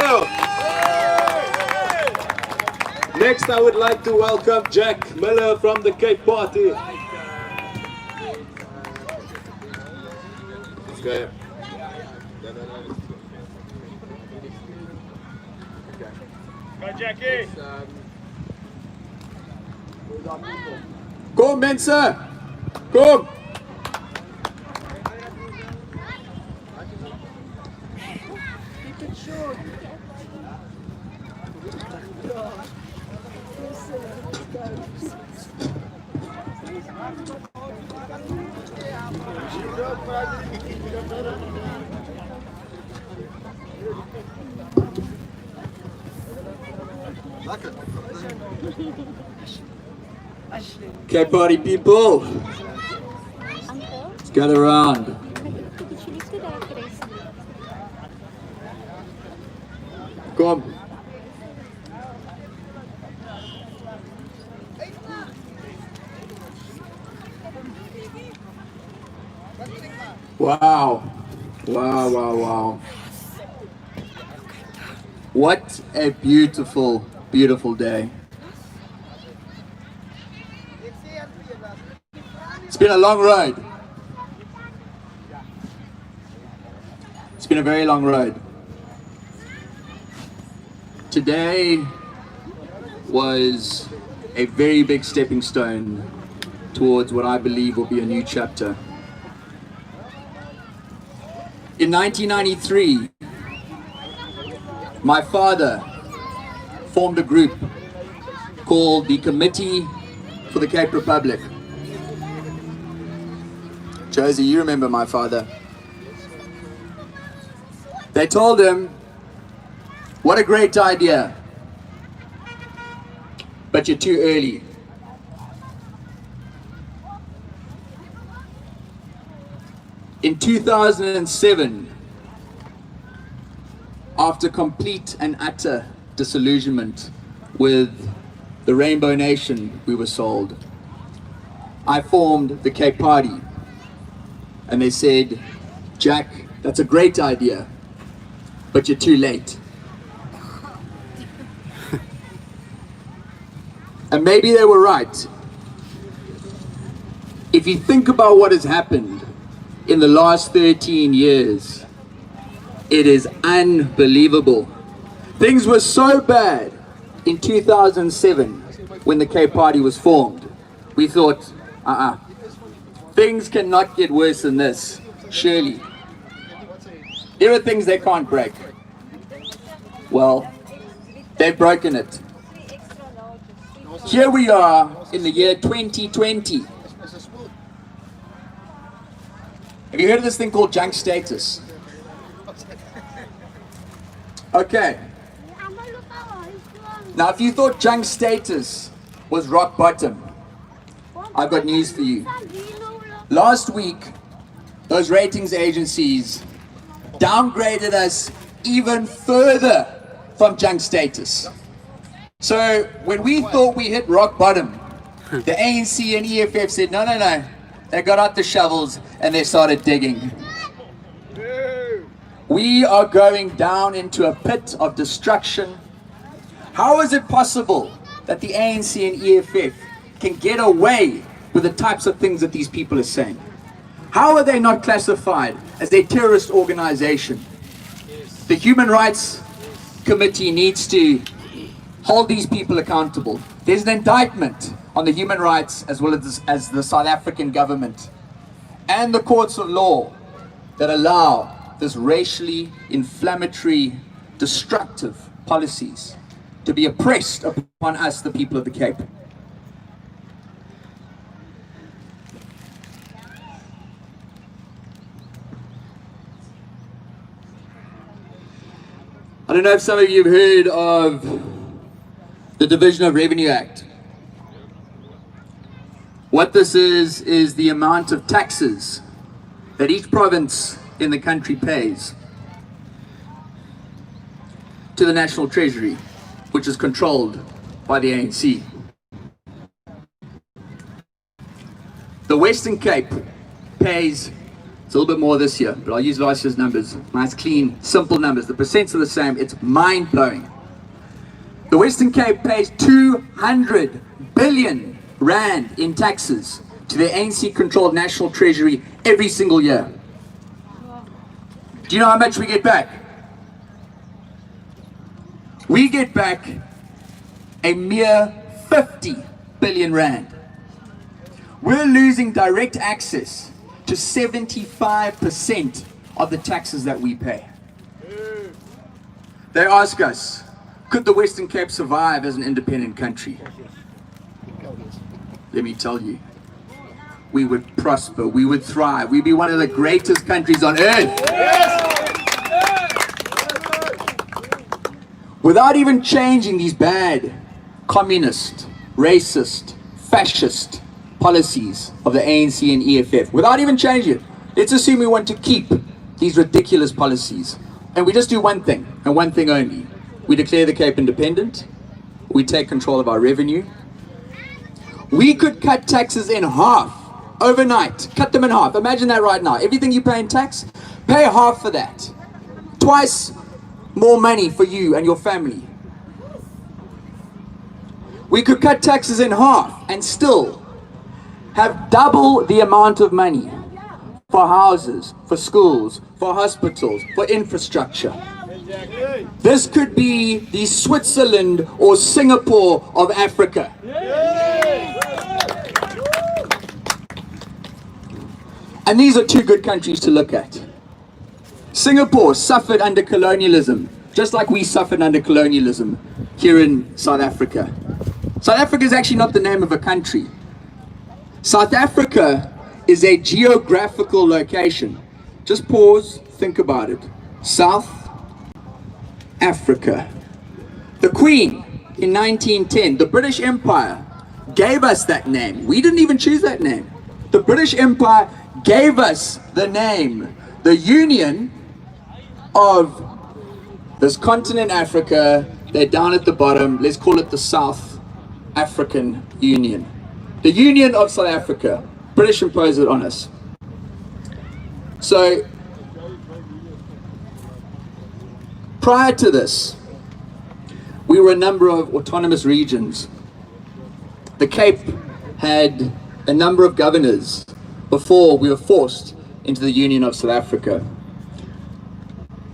go. Next, I would like to welcome Jack Miller from the Cape Party. Let's go. Go, Jackie. Kom mense, kom. Okay, party people, let's gather around. Kom. Wow, wow, wow, wow. What a beautiful, beautiful day. It's been a long road. It's been a very long road. Today was a very big stepping stone towards what I believe will be a new chapter. In 1993, my father formed a group called the Committee for the Cape Republic. Josie, you remember my father. They told him, what a great idea, but you're too early. In 2007, after complete and utter disillusionment with the Rainbow Nation we were sold, I formed the Cape Party. And they said, Jack, that's a great idea, but you're too late. And maybe they were right. If you think about what has happened in the last 13 years, it is unbelievable. Things were so bad in 2007 when the Cape Party was formed. We thought, things cannot get worse than this, surely. There are things they can't break. Well, they've broken it. Here we are in the year 2020. Have you heard of this thing called junk status? Okay. Now, if you thought junk status was rock bottom, I've got news for you. Last week, those ratings agencies downgraded us even further from junk status. So when we thought we hit rock bottom, the ANC and EFF said, no, no, no. They got out the shovels and they started digging. We are going down into a pit of destruction. How is it possible that the ANC and EFF can get away with the types of things that these people are saying? How are they not classified as a terrorist organization? The Human Rights Committee needs to hold these people accountable. There's an indictment on the human rights as well as the South African government and the courts of law that allow this racially inflammatory, destructive policies to be oppressed upon us, the people of the Cape. I don't know if some of you have heard of the Division of Revenue Act. What this is the amount of taxes that each province in the country pays to the National Treasury, which is controlled by the ANC. The Western Cape pays It's a little bit more this year, but I'll use last year's numbers. Nice, clean, simple numbers. The percents are the same. It's mind-blowing. The Western Cape pays 200 billion rand in taxes to the ANC-controlled National Treasury every single year. Do you know how much we get back? We get back a mere 50 billion rand. We're losing direct access to 75% of the taxes that we pay. They ask us, could the Western Cape survive as an independent country? Let me tell you, we would prosper, we would thrive, we'd be one of the greatest countries on earth. Without even changing these bad communist, racist, fascist policies of the ANC and EFF, without even changing it, let's assume we want to keep these ridiculous policies, and we just do one thing, and one thing only. We declare the Cape independent, we take control of our revenue. We could cut taxes in half overnight, cut them in half. Imagine that right now. Everything you pay in tax, pay half for that. Twice more money for you and your family. We could cut taxes in half and still have double the amount of money for houses, for schools, for hospitals, for infrastructure. This could be the Switzerland or Singapore of Africa. And these are two good countries to look at. Singapore suffered under colonialism, just like we suffered under colonialism here in South Africa. South Africa is actually not the name of a country. South Africa is a geographical location. Just pause, think about it. South Africa. The Queen in 1910, the British Empire gave us that name. We didn't even choose that name. The British Empire gave us the name, the Union of this continent Africa. They're down at the bottom. Let's call it the South African Union. The Union of South Africa. British imposed it on us. So, prior to this, we were a number of autonomous regions. The Cape had a number of governors before we were forced into the Union of South Africa.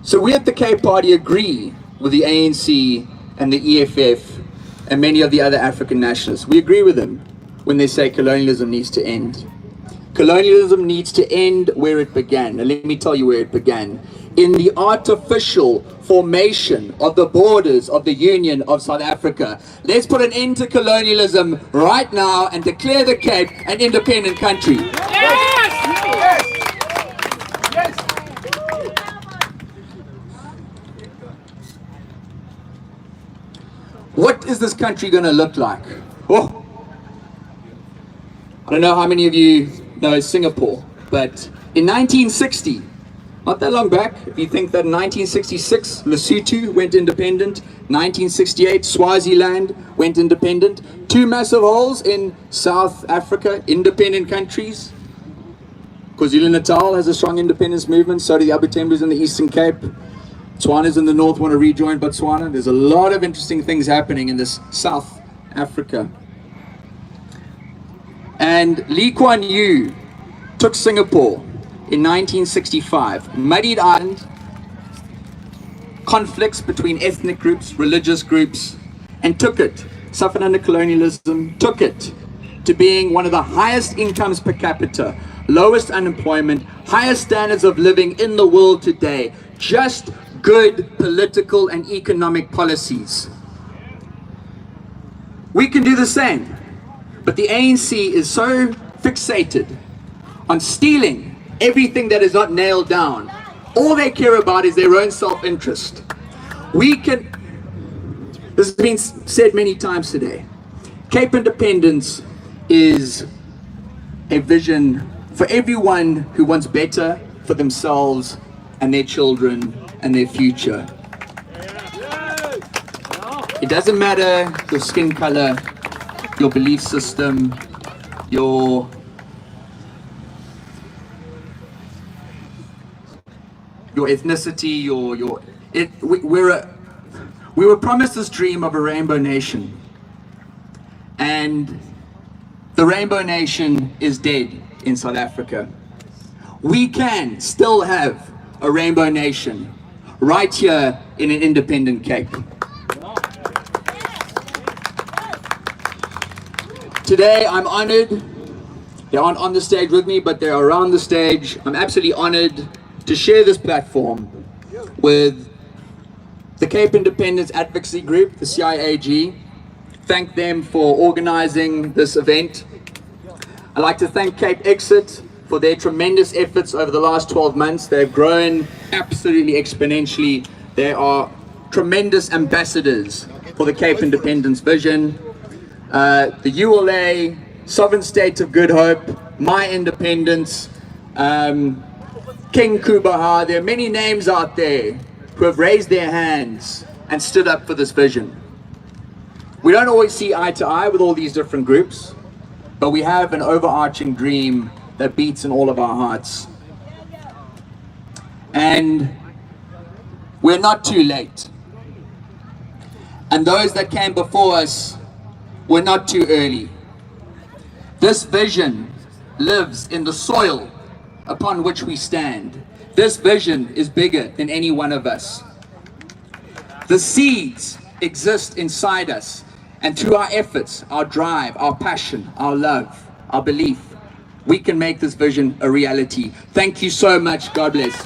So we at the Cape Party agree with the ANC and the EFF and many of the other African nationalists. We agree with them when they say colonialism needs to end. Colonialism needs to end where it began. And let me tell you where it began. In the artificial formation of the borders of the Union of South Africa. Let's put an end to colonialism right now and declare the Cape an independent country. Yes! Yes! What is this country going to look like? Oh, I don't know how many of you know Singapore, but in 1960, not that long back, if you think that in 1966, Lesotho went independent, 1968, Swaziland went independent, two massive holes in South Africa, independent countries. KwaZulu-Natal has a strong independence movement, so do the Abu Tembes in the Eastern Cape. Tswanas in the north want to rejoin Botswana. There's a lot of interesting things happening in this South Africa. And Lee Kuan Yew took Singapore in 1965, muddied island, conflicts between ethnic groups, religious groups, and took it, suffered under colonialism, took it to being one of the highest incomes per capita, lowest unemployment, highest standards of living in the world today. Just good political and economic policies. We can do the same, but the ANC is so fixated on stealing everything that is not nailed down. All they care about is their own self-interest. We can, this has been said many times today, Cape independence is a vision for everyone who wants better for themselves and their children and their future. It doesn't matter your skin color, your belief system, your your ethnicity, we were promised this dream of a rainbow nation, and the rainbow nation is dead in South Africa. We can still have a rainbow nation right here in an independent Cape. Today I'm honored. They aren't on the stage with me, but they're around the stage. I'm absolutely honored to share this platform with the Cape Independence Advocacy Group, the CIAG. Thank them for organizing this event. I'd like to thank Cape Exit for their tremendous efforts over the last 12 months. They've grown absolutely exponentially. They are tremendous ambassadors for the Cape Independence vision. The ULA, Sovereign State of Good Hope, My Independence, King Kubaha. There are many names out there who have raised their hands and stood up for this vision. We don't always see eye to eye with all these different groups, but we have an overarching dream that beats in all of our hearts. And we're not too late. And those that came before us were not too early. This vision lives in the soil upon which we stand. This vision is bigger than any one of us. The seeds exist inside us, and through our efforts, our drive, our passion, our love, our belief, we can make this vision a reality. Thank you so much. God bless.